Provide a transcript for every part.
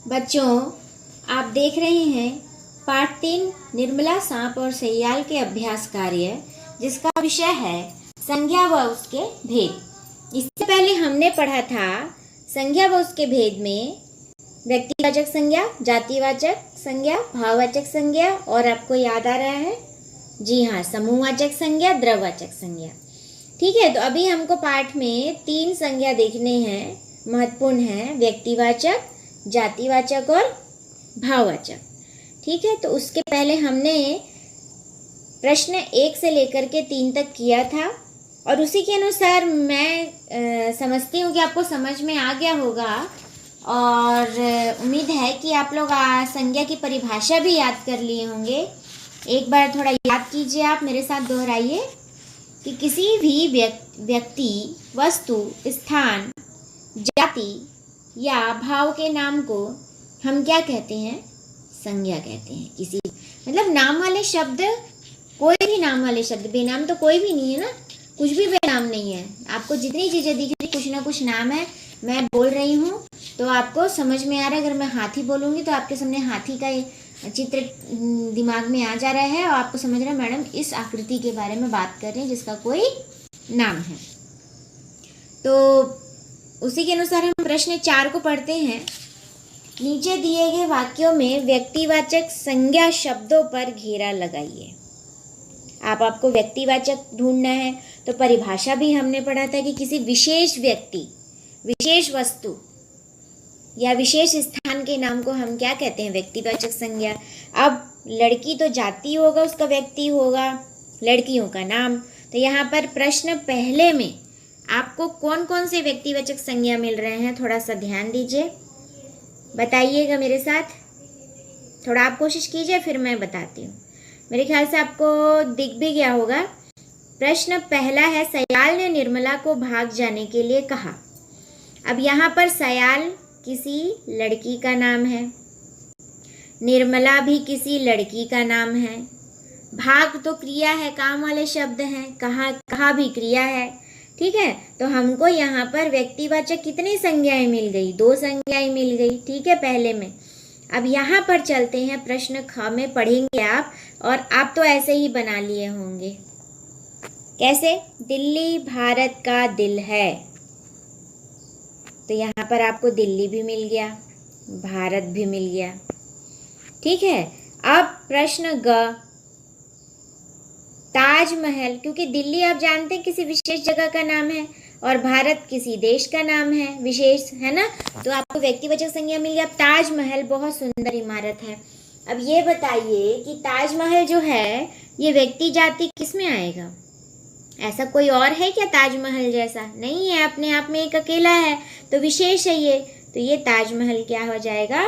बच्चों, आप देख रहे हैं पाठ 3 निर्मला सांप और सयाल के अभ्यास कार्य, जिसका विषय है संज्ञा व उसके भेद। इससे पहले हमने पढ़ा था संज्ञा व उसके भेद में व्यक्तिवाचक संज्ञा, जातिवाचक संज्ञा, भाववाचक संज्ञा और आपको याद आ रहा है, जी हाँ, समूहवाचक संज्ञा, द्रववाचक संज्ञा। ठीक है, तो अभी हमको पाठ में 3 संज्ञा देखने हैं, महत्वपूर्ण है, व्यक्तिवाचक, जातिवाचक और भाववाचक। ठीक है, तो उसके पहले हमने प्रश्न 1 से लेकर के 3 तक किया था और उसी के अनुसार मैं समझती हूँ कि आपको समझ में आ गया होगा और उम्मीद है कि आप लोग संज्ञा की परिभाषा भी याद कर लिए होंगे। एक बार थोड़ा याद कीजिए, आप मेरे साथ दोहराइए कि किसी भी व्यक्ति, वस्तु, स्थान, जाति या भाव के नाम को हम क्या कहते हैं? संज्ञा कहते हैं। किसी मतलब नाम वाले शब्द, कोई भी नाम वाले शब्द, बेनाम तो कोई भी नहीं है ना, कुछ भी बेनाम नहीं है। आपको जितनी चीज़ें दिख रही कुछ ना कुछ नाम है। मैं बोल रही हूँ तो आपको समझ में आ रहा है। अगर मैं हाथी बोलूँगी तो आपके सामने हाथी का चित्र दिमाग में आ जा रहा है और आपको समझ रहा है मैडम इस आकृति के बारे में बात कर रहे हैं जिसका कोई नाम है। तो उसी के अनुसार हम प्रश्न 4 को पढ़ते हैं। नीचे दिए गए वाक्यों में व्यक्तिवाचक संज्ञा शब्दों पर घेरा लगाइए। आपको व्यक्तिवाचक ढूंढना है तो परिभाषा भी हमने पढ़ा था कि किसी विशेष व्यक्ति, विशेष वस्तु या विशेष स्थान के नाम को हम क्या कहते हैं? व्यक्तिवाचक संज्ञा। अब लड़की तो जाति होगा, उसका व्यक्ति होगा, लड़कियों का नाम। तो यहाँ पर प्रश्न पहले में आपको कौन कौन से व्यक्तिवाचक संज्ञा मिल रहे हैं, थोड़ा सा ध्यान दीजिए, बताइएगा मेरे साथ। थोड़ा आप कोशिश कीजिए, फिर मैं बताती हूँ। मेरे ख्याल से आपको दिख भी गया होगा। प्रश्न पहला है, सयाल ने निर्मला को भाग जाने के लिए कहा। अब यहाँ पर सयाल किसी लड़की का नाम है, निर्मला भी किसी लड़की का नाम है, भाग तो क्रिया है, काम वाले शब्द हैं, कहा भी क्रिया है। ठीक है, तो हमको यहाँ पर व्यक्तिवाचक कितनी संज्ञाएं मिल गई? 2 संज्ञाएं मिल गई। ठीक है, पहले में। अब यहाँ पर चलते हैं, प्रश्न ख में पढ़ेंगे आप, और आप तो ऐसे ही बना लिए होंगे। कैसे? दिल्ली भारत का दिल है, तो यहाँ पर आपको दिल्ली भी मिल गया, भारत भी मिल गया। ठीक है, अब प्रश्न ग, ताजमहल, क्योंकि दिल्ली आप जानते हैं किसी विशेष जगह का नाम है और भारत किसी देश का नाम है, विशेष है ना, तो आपको व्यक्तिवाचक संज्ञा मिल गया। ताजमहल बहुत सुंदर इमारत है। अब ये बताइए कि ताजमहल जो है ये व्यक्ति जाति किस में आएगा? ऐसा कोई और है क्या ताजमहल जैसा? नहीं है, अपने आप में एक अकेला है, तो विशेष है ये, तो ये ताजमहल क्या हो जाएगा?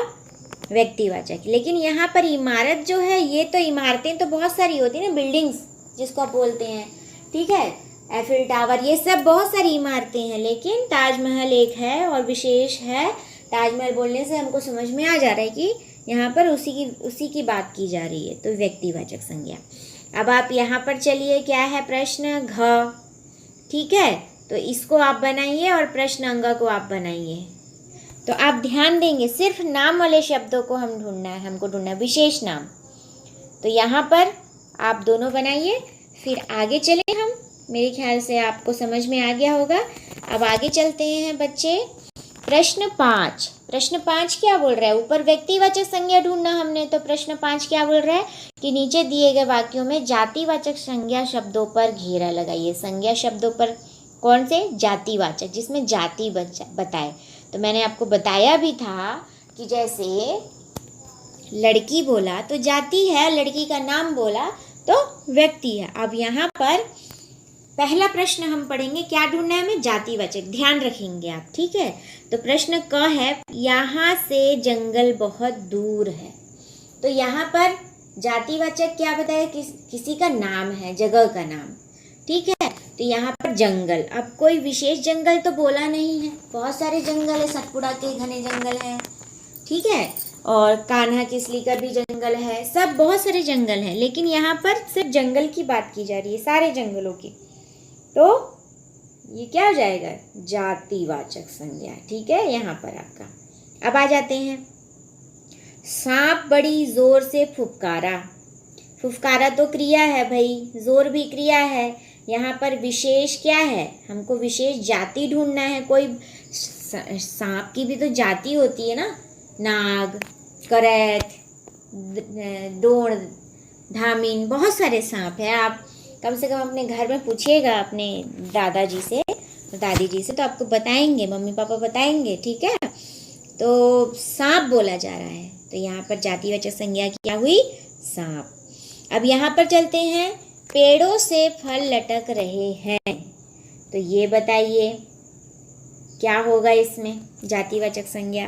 व्यक्तिवाचक। लेकिन यहाँ पर इमारत जो है, ये तो इमारतें तो बहुत सारी होती है ना, बिल्डिंग्स जिसको आप बोलते हैं। ठीक है, एफिल टावर, ये सब बहुत सारी इमारतें हैं, लेकिन ताजमहल एक है और विशेष है। ताजमहल बोलने से हमको समझ में आ जा रहा है कि यहाँ पर उसी की बात की जा रही है, तो व्यक्तिवाचक संज्ञा। अब आप यहाँ पर चलिए, क्या है प्रश्न घ। ठीक है, तो इसको आप बनाइए और प्रश्न अंग को आप बनाइए। तो आप ध्यान देंगे, सिर्फ नाम वाले शब्दों को हम ढूंढना है, हमको ढूंढना है विशेष नाम। तो यहाँ पर आप दोनों बनाइए, फिर आगे चले हम। मेरे ख्याल से आपको समझ में आ गया होगा। अब आगे चलते हैं बच्चे, प्रश्न 5। प्रश्न 5 क्या बोल रहा है? ऊपर व्यक्तिवाचक संज्ञा ढूंढना हमने, तो प्रश्न 5 क्या बोल रहा है कि नीचे दिए गए वाक्यों में जातिवाचक संज्ञा शब्दों पर घेरा लगाइए। संज्ञा शब्दों पर कौन से? जातिवाचक, जिसमें जाति बताए। तो मैंने आपको बताया भी था कि जैसे लड़की बोला तो जाति है, लड़की का नाम बोला तो व्यक्ति है। अब यहाँ पर पहला प्रश्न हम पढ़ेंगे, क्या ढूंढना है हमें? जातिवाचक, ध्यान रखेंगे आप। ठीक है, तो प्रश्न क है, यहाँ से जंगल बहुत दूर है। तो यहाँ पर जातिवाचक क्या बताया? किसी का नाम है, जगह का नाम। ठीक है, तो यहाँ पर जंगल, अब कोई विशेष जंगल तो बोला नहीं है, बहुत सारे जंगल है, सतपुड़ा के घने जंगल है। ठीक है, और कान्हा किसली का भी जंगल है, सब बहुत सारे जंगल हैं, लेकिन यहाँ पर सिर्फ जंगल की बात की जा रही है, सारे जंगलों की। तो ये क्या हो जाएगा? जातिवाचक संज्ञा। ठीक है, यहाँ पर आपका। अब आ जाते हैं सांप बड़ी जोर से फुफकारा। फुफकारा तो क्रिया है भाई, जोर भी क्रिया है। यहाँ पर विशेष क्या है, हमको विशेष जाति ढूंढना है। कोई सांप की भी तो जाति होती है ना, नाग, करैत, डोण, धामिन, बहुत सारे सांप हैं। आप कम से कम अपने घर में पूछिएगा अपने दादाजी से, दादी जी से, तो आपको बताएंगे, मम्मी पापा बताएंगे, ठीक है। तो सांप बोला जा रहा है, तो यहाँ पर जातिवाचक संज्ञा क्या हुई, सांप। अब यहाँ पर चलते हैं, पेड़ों से फल लटक रहे हैं, तो ये बताइए क्या होगा इसमें जातिवाचक संज्ञा,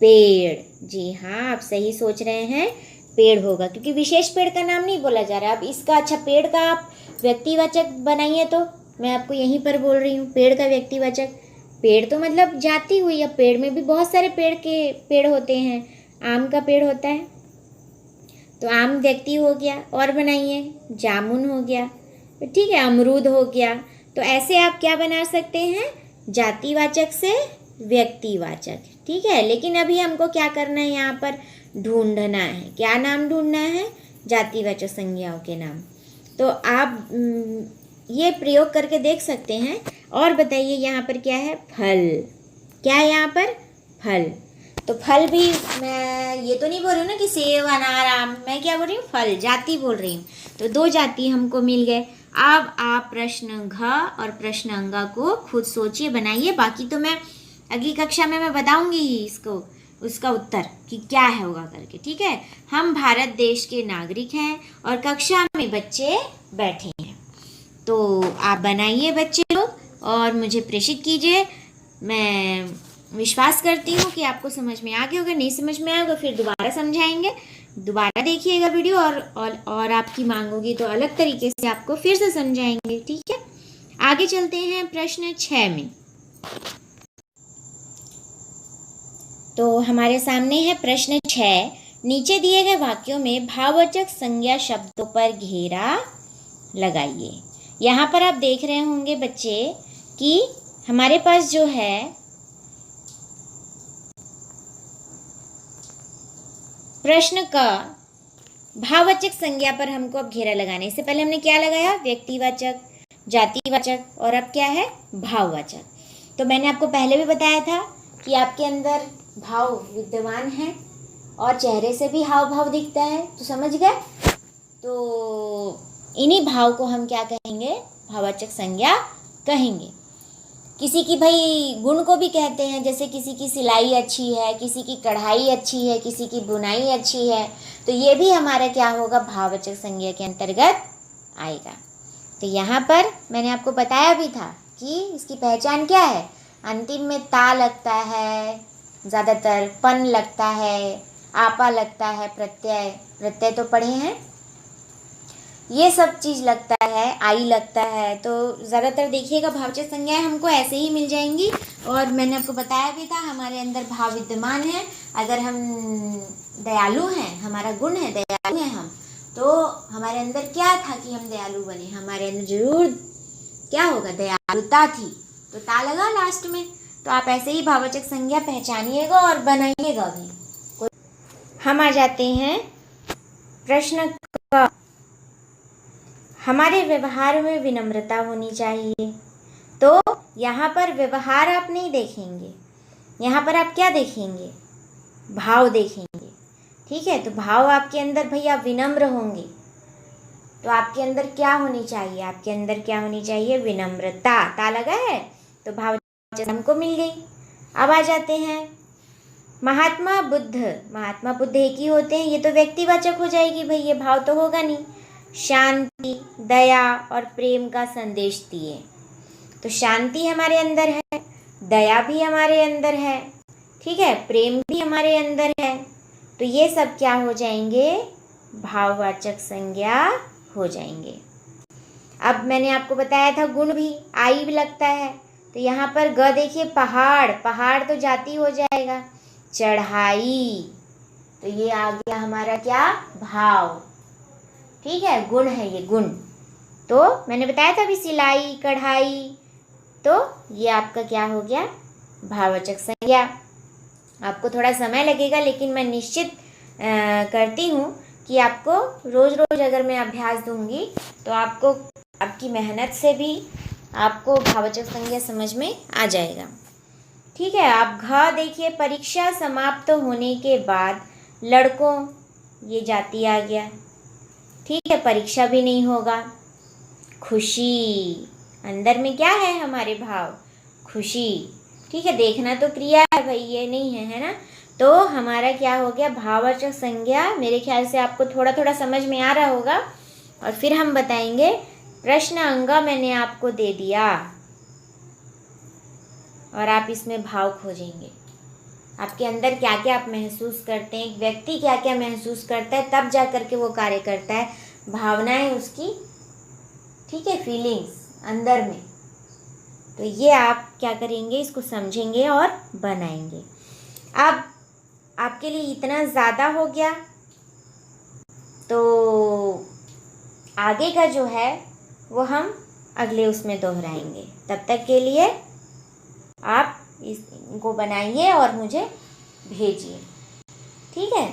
पेड़। जी हाँ, आप सही सोच रहे हैं, पेड़ होगा, क्योंकि विशेष पेड़ का नाम नहीं बोला जा रहा है। अब इसका अच्छा पेड़ का आप व्यक्तिवाचक बनाइए, तो मैं आपको यहीं पर बोल रही हूँ पेड़ का व्यक्तिवाचक। पेड़ तो मतलब जाति हुई। अब पेड़ में भी बहुत सारे पेड़ होते हैं। आम का पेड़ होता है तो आम व्यक्ति हो गया, और बनाइए, जामुन हो गया, तो ठीक है, अमरूद हो गया। तो ऐसे आप क्या बना सकते हैं, जातिवाचक से व्यक्तिवाचक, ठीक है। लेकिन अभी हमको क्या करना है, यहाँ पर ढूंढना है, क्या नाम ढूंढना है, जातिवाचक संज्ञाओं के नाम। तो आप ये प्रयोग करके देख सकते हैं। और बताइए यहाँ पर क्या है, फल। क्या है यहाँ पर, फल। तो फल भी मैं ये तो नहीं बोल रही हूँ ना कि सेब, अनार, आम, मैं क्या बोल रही हूँ, फल, जाति बोल रही हूँ। तो 2 जाति हमको मिल गए। अब आप प्रश्न घ और प्रश्न अंगा को खुद सोचिए, बनाइए। बाकी तो मैं अगली कक्षा में मैं बताऊंगी ही इसको, उसका उत्तर कि क्या है होगा करके, ठीक है। हम भारत देश के नागरिक हैं और कक्षा में बच्चे बैठे हैं, तो आप बनाइए बच्चे लोग और मुझे प्रेषित कीजिए। मैं विश्वास करती हूँ कि आपको समझ में आ गया होगा। नहीं समझ में आएगा फिर दोबारा समझाएंगे, दोबारा देखिएगा वीडियो, और आपकी मांग होगी तो अलग तरीके से आपको फिर से समझाएंगे, ठीक है। आगे चलते हैं प्रश्न 6 में। तो हमारे सामने है प्रश्न 6। नीचे दिए गए वाक्यों में भाववाचक संज्ञा शब्दों पर घेरा लगाइए। यहाँ पर आप देख रहे होंगे बच्चे कि हमारे पास जो है प्रश्न का भाववाचक संज्ञा पर हमको अब घेरा लगाने। इससे पहले हमने क्या लगाया, व्यक्तिवाचक, जातिवाचक, और अब क्या है, भाववाचक। तो मैंने आपको पहले भी बताया था कि आपके अंदर भाव विद्यमान है और चेहरे से भी हाव भाव दिखता है, तो समझ गए। तो इन्हीं भाव को हम क्या कहेंगे, भाववाचक संज्ञा कहेंगे। किसी की भाई गुण को भी कहते हैं, जैसे किसी की सिलाई अच्छी है, किसी की कढ़ाई अच्छी है, किसी की बुनाई अच्छी है, तो ये भी हमारा क्या होगा, भाववाचक संज्ञा के अंतर्गत आएगा। तो यहाँ पर मैंने आपको बताया भी था कि इसकी पहचान क्या है, अंतिम में ता लगता है, ज़्यादातर पन लगता है, आपा लगता है, प्रत्यय तो पढ़े हैं, ये सब चीज़ लगता है, आई लगता है। तो ज़्यादातर देखिएगा भाववाचक संज्ञाएं हमको ऐसे ही मिल जाएंगी। और मैंने आपको बताया भी था हमारे अंदर भाव विद्यमान है। अगर हम दयालु हैं, हमारा गुण है दयालु हैं हम, तो हमारे अंदर क्या था कि हम दयालु बने, हमारे अंदर जरूर क्या होगा, दयालुता थी, तो ता लगा लास्ट में। तो आप ऐसे ही भाववाचक संज्ञा पहचानिएगा और बनाइएगा भी। हम आ जाते हैं प्रश्न का, हमारे व्यवहार में विनम्रता होनी चाहिए। तो यहाँ पर व्यवहार आप नहीं देखेंगे, यहाँ पर आप क्या देखेंगे, भाव देखेंगे, ठीक है। तो भाव आपके अंदर भैया विनम्र होंगे, तो आपके अंदर क्या होनी चाहिए, आपके अंदर क्या होनी चाहिए, विनम्रता। ता लगा है तो भाववाचक हमको मिल गई। अब आ जाते हैं महात्मा बुद्ध। महात्मा बुद्ध एक ही होते हैं, ये तो व्यक्तिवाचक हो जाएगी भाई, ये भाव तो होगा नहीं। शांति, दया और प्रेम का संदेश दिए, तो शांति हमारे अंदर है, दया भी हमारे अंदर है, ठीक है, प्रेम भी हमारे अंदर है। तो ये सब क्या हो जाएंगे, भाववाचक संज्ञा हो जाएंगे। अब मैंने आपको बताया था गुण भी, आई भी लगता है, तो यहाँ पर ग देखिए, पहाड़, पहाड़ तो जाति हो जाएगा। चढ़ाई, तो ये आ गया हमारा क्या, भाव, ठीक है, गुण है ये, गुण। तो मैंने बताया था अभी सिलाई, कढ़ाई, तो ये आपका क्या हो गया, भाववाचक संज्ञा। आपको थोड़ा समय लगेगा, लेकिन मैं निश्चित करती हूँ कि आपको रोज़ रोज़ अगर मैं अभ्यास दूंगी तो आपको आपकी मेहनत से भी आपको भाववाचक संज्ञा समझ में आ जाएगा। ठीक है, आप घ देखिए, परीक्षा समाप्त होने के बाद लड़कों, ये जाति आ गया। ठीक है, परीक्षा भी नहीं होगा। खुशी, अंदर में क्या है हमारे भाव, खुशी। ठीक है, देखना तो क्रिया है भाई, ये नहीं है ना। तो हमारा क्या हो गया, भाववाचक संज्ञा। मेरे ख्याल से आपको थोड़ा थोड़ा समझ में आ रहा होगा। और फिर हम बताएंगे प्रश्न अंग मैंने आपको दे दिया और आप इसमें भाव खोजेंगे। आपके अंदर क्या क्या आप महसूस करते हैं, एक व्यक्ति क्या क्या महसूस करता है, तब जा करके वो कार्य करता है। भावनाएं उसकी, ठीक है, फीलिंग्स अंदर में। तो ये आप क्या करेंगे, इसको समझेंगे और बनाएंगे। अब आपके लिए इतना ज़्यादा हो गया, तो आगे का जो है वो हम अगले उसमें दोहराएंगे। तब तक के लिए आप इसको बनाइए और मुझे भेजिए। ठीक है।